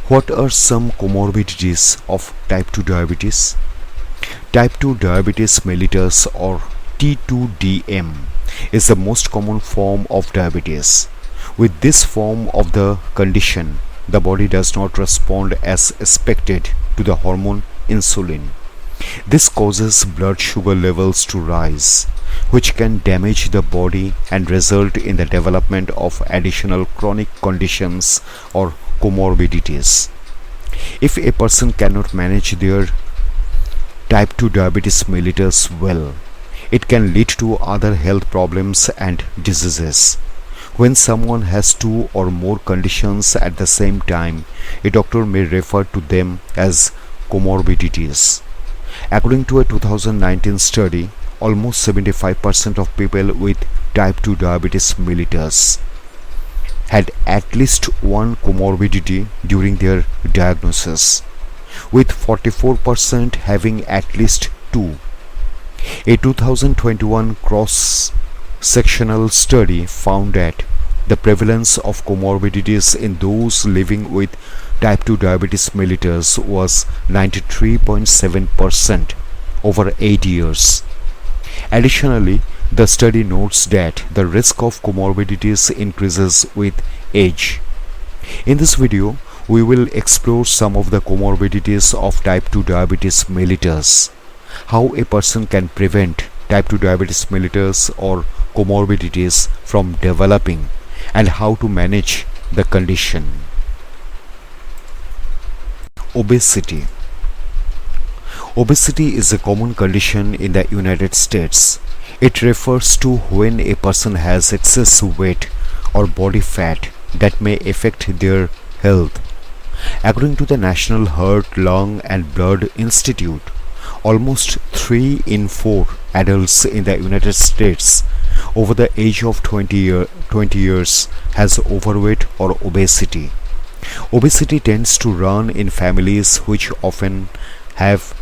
What are some comorbidities of type 2 diabetes? Type 2 diabetes mellitus or T2DM is the most common form of diabetes. With this form of the condition, the body does not respond as expected to the hormone insulin. This causes blood sugar levels to rise, which can damage the body and result in the development of additional chronic conditions or comorbidities. If a person cannot manage their type 2 diabetes mellitus well, it can lead to other health problems and diseases. When someone has two or more conditions at the same time, a doctor may refer to them as comorbidities. According to a 2019 study, almost 75% of people with type 2 diabetes mellitus had at least one comorbidity during their diagnosis, with 44% having at least two. A 2021 cross-sectional study found that the prevalence of comorbidities in those living with type 2 diabetes mellitus was 93.7% over 8 years. Additionally, the study notes that the risk of comorbidities increases with age. In this video, we will explore some of the comorbidities of type 2 diabetes mellitus, how a person can prevent type 2 diabetes mellitus or comorbidities from developing, and how to manage the condition. Obesity. Obesity is a common condition in the United States. It refers to when a person has excess weight or body fat that may affect their health. According to the National Heart, Lung and Blood Institute, almost 3 in 4 adults in the United States over the age of 20 years has overweight or obesity. Obesity tends to run in families which often have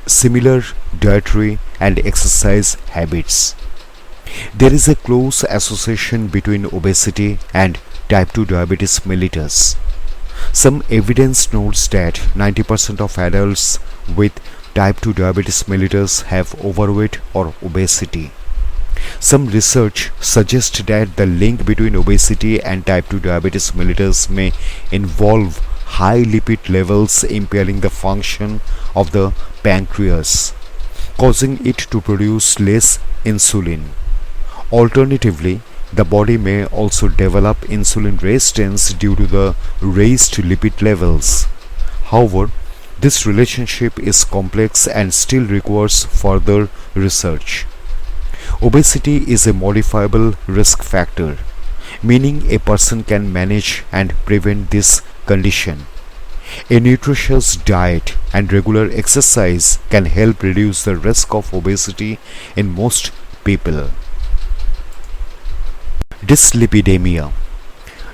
similar dietary and exercise habits. There is a close association between obesity and type 2 diabetes mellitus. Some evidence notes that 90% of adults with type 2 diabetes mellitus have overweight or obesity. Some research suggests that the link between obesity and type 2 diabetes mellitus may involve high lipid levels impairing the function of the pancreas, causing it to produce less insulin. Alternatively, the body may also develop insulin resistance due to the raised lipid levels. However, this relationship is complex and still requires further research. Obesity is a modifiable risk factor, meaning a person can manage and prevent this condition. A nutritious diet and regular exercise can help reduce the risk of obesity in most people. Dyslipidemia.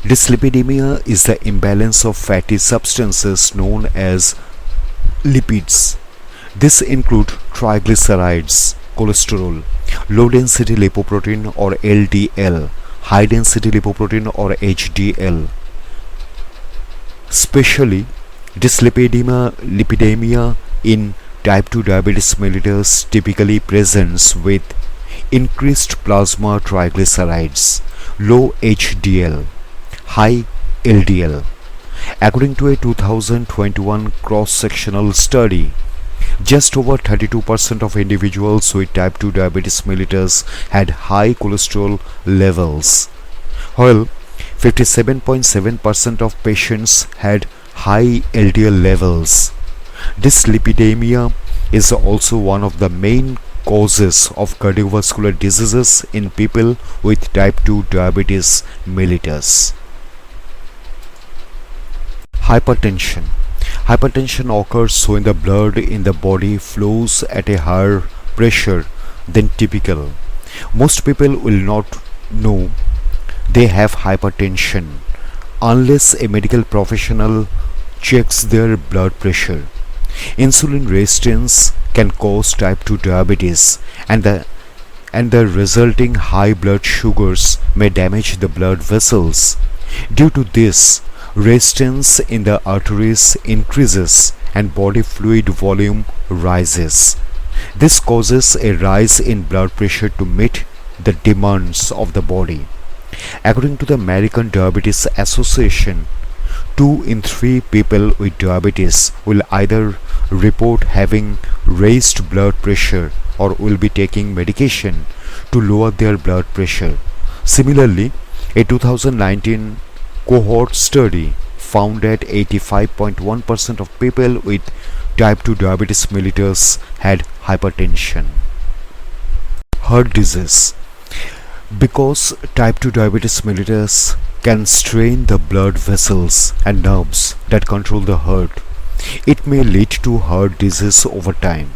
Dyslipidemia is the imbalance of fatty substances known as lipids. This includes triglycerides, cholesterol, low density lipoprotein or LDL, high density lipoprotein or HDL. Especially dyslipidemia in type 2 diabetes mellitus typically presents with increased plasma triglycerides, low HDL, high LDL. According to a 2021 cross-sectional study, just over 32% of individuals with type 2 diabetes mellitus had high cholesterol levels, while 57.7% of patients had high LDL levels. Dyslipidemia is also one of the main causes of cardiovascular diseases in people with type 2 diabetes mellitus. Hypertension. Hypertension occurs when the blood in the body flows at a higher pressure than typical. Most people will not know they have hypertension unless a medical professional checks their blood pressure. Insulin resistance can cause type 2 diabetes, and the resulting high blood sugars may damage the blood vessels. Due to this, Resistance in the arteries increases and body fluid volume rises. This causes a rise in blood pressure to meet the demands of the body. According to the American Diabetes Association, 2 in 3 people with diabetes will either report having raised blood pressure or will be taking medication to lower their blood pressure. Similarly, a 2019 cohort study found that 85.1% of people with type 2 diabetes mellitus had hypertension. Heart disease. Because type 2 diabetes mellitus can strain the blood vessels and nerves that control the heart, it may lead to heart disease over time.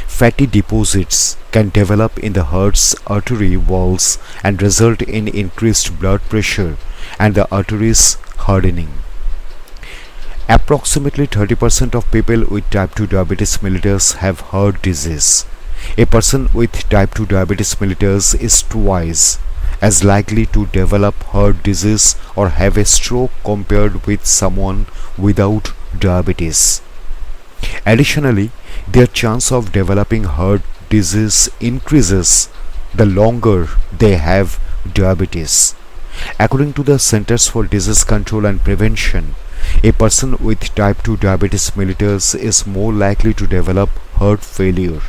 Fatty deposits can develop in the heart's artery walls and result in increased blood pressure and the arteries hardening. Approximately 30% of people with type 2 diabetes mellitus have heart disease. A person with type 2 diabetes mellitus is twice as likely to develop heart disease or have a stroke compared with someone without diabetes. Additionally, their chance of developing heart disease increases the longer they have diabetes. According to the Centers for Disease Control and Prevention, a person with type 2 diabetes mellitus is more likely to develop heart failure.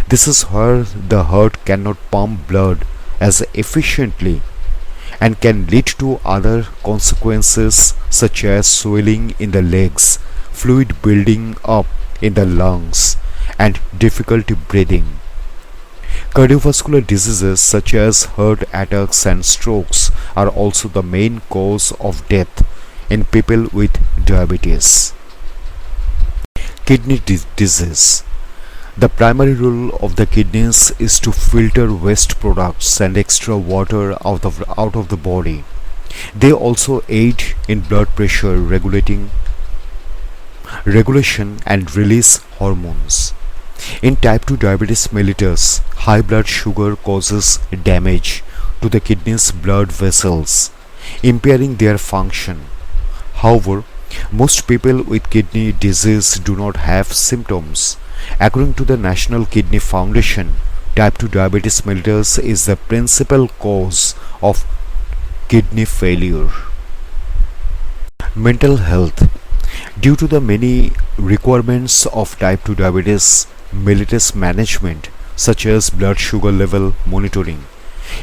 This is where the heart cannot pump blood as efficiently and can lead to other consequences such as swelling in the legs, fluid building up in the lungs, and difficulty breathing. Cardiovascular diseases such as heart attacks and strokes are also the main cause of death in people with diabetes. Kidney disease. The primary role of the kidneys is to filter waste products and extra water out of the body. They also aid in blood pressure regulation and release hormones. In type 2 diabetes mellitus, high blood sugar causes damage to the kidney's blood vessels, impairing their function. However, most people with kidney disease do not have symptoms. According to the National Kidney Foundation, type 2 diabetes mellitus is the principal cause of kidney failure. Mental health. Due to the many requirements of type 2 diabetes mellitus management, such as blood sugar level monitoring,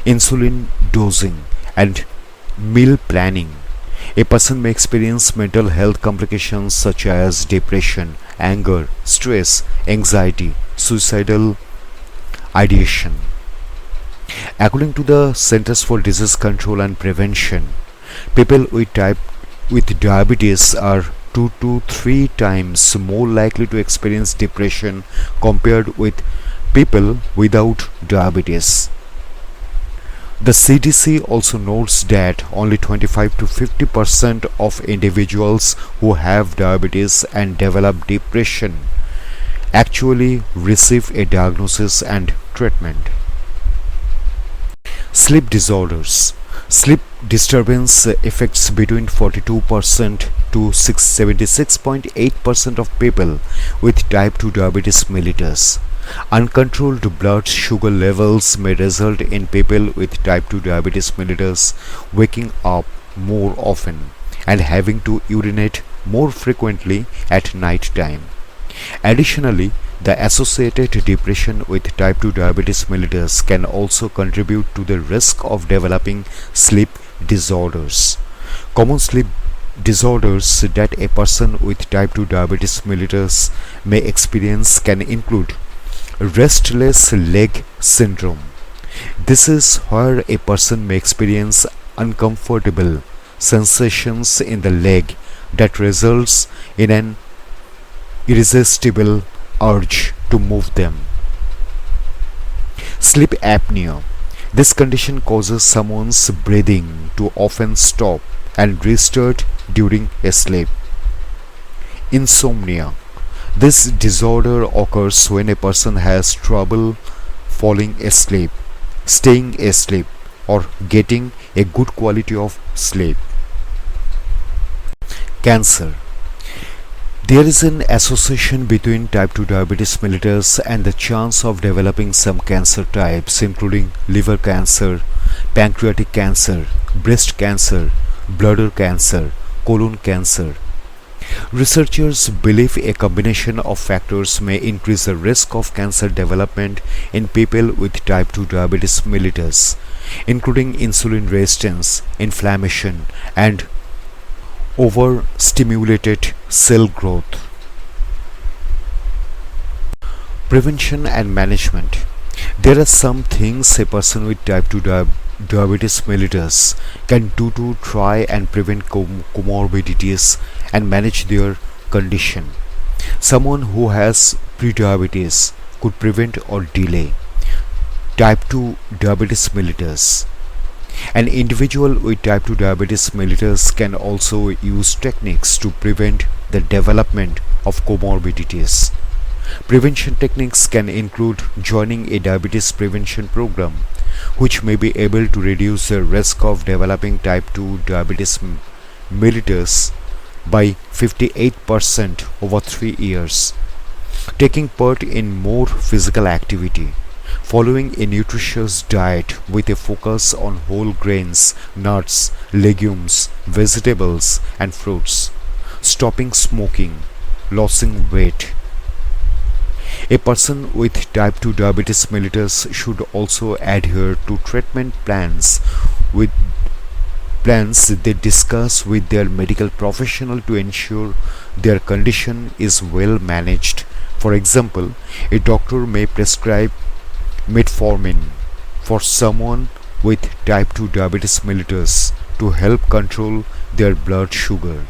insulin dosing, and meal planning, a person may experience mental health complications such as depression, anger, stress, anxiety, suicidal ideation. According to the Centers for Disease Control and Prevention, people with diabetes are 2 to 3 times more likely to experience depression compared with people without diabetes. The CDC also notes that only 25 to 50% of individuals who have diabetes and develop depression actually receive a diagnosis and treatment. Sleep disorders. Sleep disturbance affects between 42% to 76.8% of people with type 2 diabetes mellitus. Uncontrolled blood sugar levels may result in people with type 2 diabetes mellitus waking up more often and having to urinate more frequently at night time. Additionally, the associated depression with type 2 diabetes mellitus can also contribute to the risk of developing sleep disorders. Common sleep disorders that a person with type 2 diabetes mellitus may experience can include restless leg syndrome. This is where a person may experience uncomfortable sensations in the leg that results in an irresistible urge to move them. Sleep apnea. This condition causes someone's breathing to often stop and restart during a sleep. Insomnia. This disorder occurs when a person has trouble falling asleep, staying asleep, or getting a good quality of sleep. Cancer. There is an association between type 2 diabetes mellitus and the chance of developing some cancer types including liver cancer, pancreatic cancer, breast cancer, bladder cancer, colon cancer. Researchers believe a combination of factors may increase the risk of cancer development in people with type 2 diabetes mellitus, including insulin resistance, inflammation, and overstimulated cell growth. Prevention and management. There are some things a person with type 2 diabetes mellitus can do to try and prevent comorbidities and manage their condition. Someone who has prediabetes could prevent or delay type 2 diabetes mellitus. An individual with type 2 diabetes mellitus can also use techniques to prevent the development of comorbidities. Prevention techniques can include joining a diabetes prevention program, which may be able to reduce the risk of developing type 2 diabetes mellitus by 58% over 3 years, taking part in more physical activity, following a nutritious diet with a focus on whole grains, nuts, legumes, vegetables, and fruits, stopping smoking, losing weight. A person with type 2 diabetes mellitus should also adhere to treatment with plans they discuss with their medical professional to ensure their condition is well managed. For example, a doctor may prescribe metformin for someone with type 2 diabetes mellitus to help control their blood sugar.